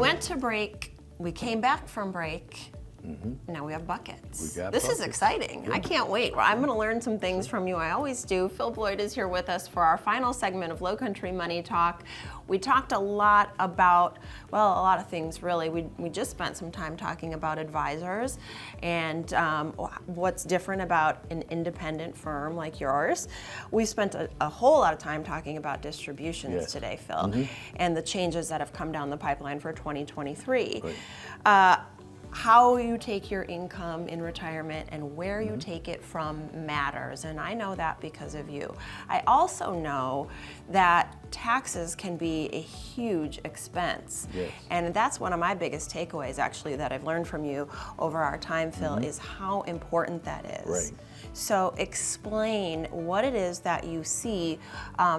went to break. We came back from break. Now we have buckets. This is exciting. I can't wait. I'm going to learn some things from you. I always do. Phil Bloyd is here with us for our final segment of Lowcountry Money Talk. We talked a lot about, well, a lot of things really. We just spent some time talking about advisors and what's different about an independent firm like yours. We spent a whole lot of time talking about distributions today, Phil, and the changes that have come down the pipeline for 2023. Right. How you take your income in retirement and where you take it from matters, and I know that because of you. I also know that taxes can be a huge expense, and that's one of my biggest takeaways actually that I've learned from you over our time, Phil, is how important that is. Right. So explain what it is that you see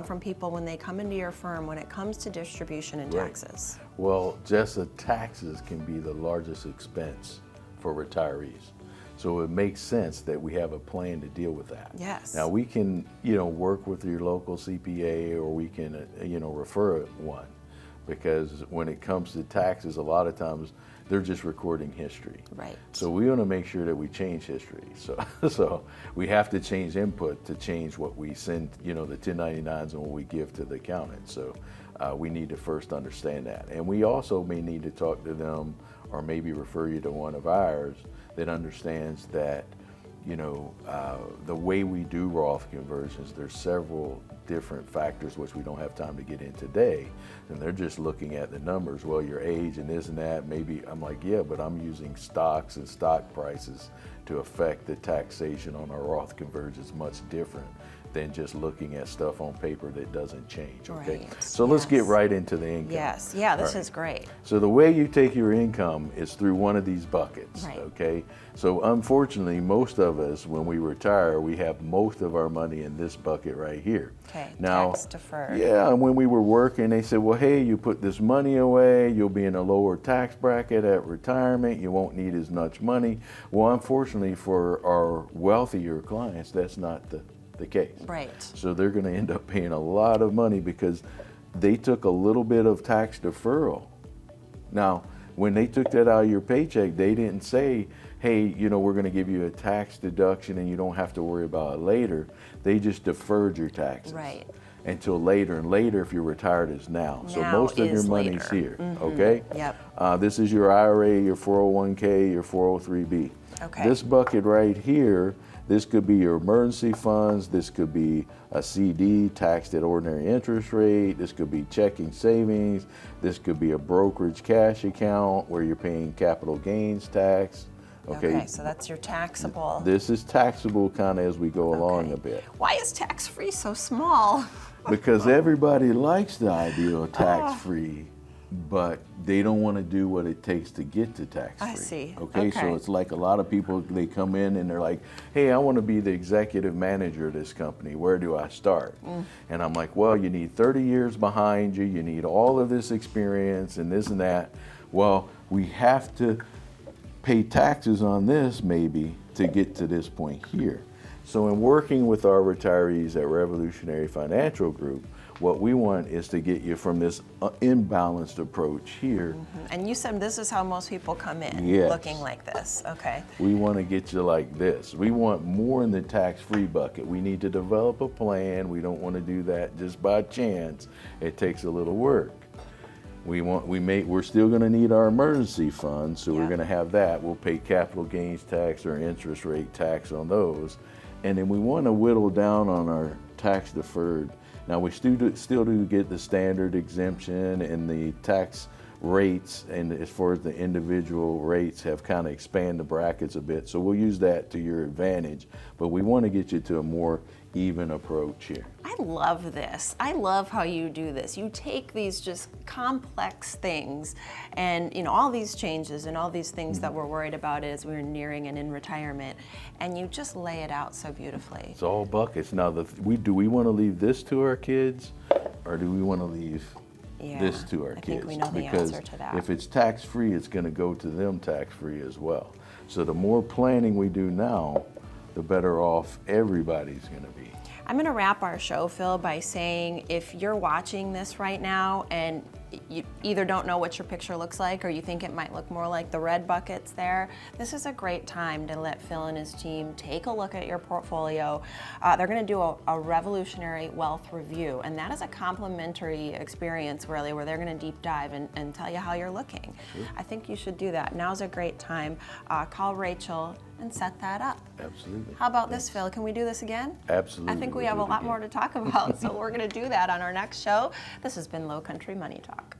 from people when they come into your firm when it comes to distribution and taxes. Well, Jessa, taxes can be the largest expense for retirees. So it makes sense that we have a plan to deal with that. Yes. Now we can, work with your local CPA, or we can, refer one, because when it comes to taxes, a lot of times they're just recording history. Right. So we want to make sure that we change history. So we have to change input to change what we send, the 1099s and what we give to the accountant. So we need to first understand that. And we also may need to talk to them or maybe refer you to one of ours that understands that, the way we do Roth conversions, there's several different factors which we don't have time to get in today, and they're just looking at the numbers. Well, your age and this and that, maybe I'm like, yeah, but I'm using stocks and stock prices to affect the taxation on our Roth conversions much different than just looking at stuff on paper that doesn't change, okay? Right. So let's get right into the income. Yes, yeah, this is great. So the way you take your income is through one of these buckets, okay? So unfortunately, most of us, when we retire, we have most of our money in this bucket right here. Okay, now, tax deferred. Yeah, and when we were working, they said, well, hey, you put this money away, you'll be in a lower tax bracket at retirement, you won't need as much money. Well, unfortunately for our wealthier clients, that's not the case. Right. So they're going to end up paying a lot of money because they took a little bit of tax deferral. Now, when they took that out of your paycheck, they didn't say, hey, we're going to give you a tax deduction and you don't have to worry about it later. They just deferred your taxes. Right. Until later, and later if you're retired is now. So most of your money's here, okay? Yep. This is your IRA, your 401k, your 403b. Okay. This bucket right here, this could be your emergency funds, this could be a CD taxed at ordinary interest rate, this could be checking savings, this could be a brokerage cash account where you're paying capital gains tax. Okay, so that's your taxable. This is taxable kind of as we go along a bit. Why is tax-free so small? Because everybody likes the idea of tax-free, but they don't want to do what it takes to get to tax-free. I see. Okay, so it's like a lot of people, they come in and they're like, hey, I want to be the executive manager of this company. Where do I start? And I'm like, well, you need 30 years behind you. You need all of this experience and this and that. Well, we have to pay taxes on this maybe to get to this point here. So in working with our retirees at Revolutionary Financial Group, what we want is to get you from this imbalanced approach here. And you said this is how most people come in, looking like this, okay. We want to get you like this. We want more in the tax-free bucket. We need to develop a plan. We don't want to do that just by chance. It takes a little work. We're still going to need our emergency funds, so we're going to have that. We'll pay capital gains tax or interest rate tax on those. And then we want to whittle down on our tax deferred. Now we still do get the standard exemption, and the tax rates, and as far as the individual rates have kind of expanded the brackets a bit. So we'll use that to your advantage, but we want to get you to a more even approach here. I love this. I love how you do this. You take these just complex things and all these changes and all these things that we're worried about as we're nearing and in retirement, and you just lay it out so beautifully. It's all buckets. Now, do we want to leave this to our kids, or do we want to leave this to our kids? I think we know the answer to that. If it's tax-free, it's going to go to them tax-free as well. So the more planning we do now, the better off everybody's going to be. I'm going to wrap our show, Phil, by saying if you're watching this right now and you either don't know what your picture looks like or you think it might look more like the red buckets there, this is a great time to let Phil and his team take a look at your portfolio. They're going to do a revolutionary wealth review, and that is a complimentary experience really, where they're going to deep dive and tell you how you're looking. Sure. I think you should do that. Now's a great time. Call Rachel and set that up. Absolutely. How about this, Phil? Can we do this again? Absolutely. I think we have a lot more to talk about, so we're going to do that on our next show. This has been Lowcountry Money Talk.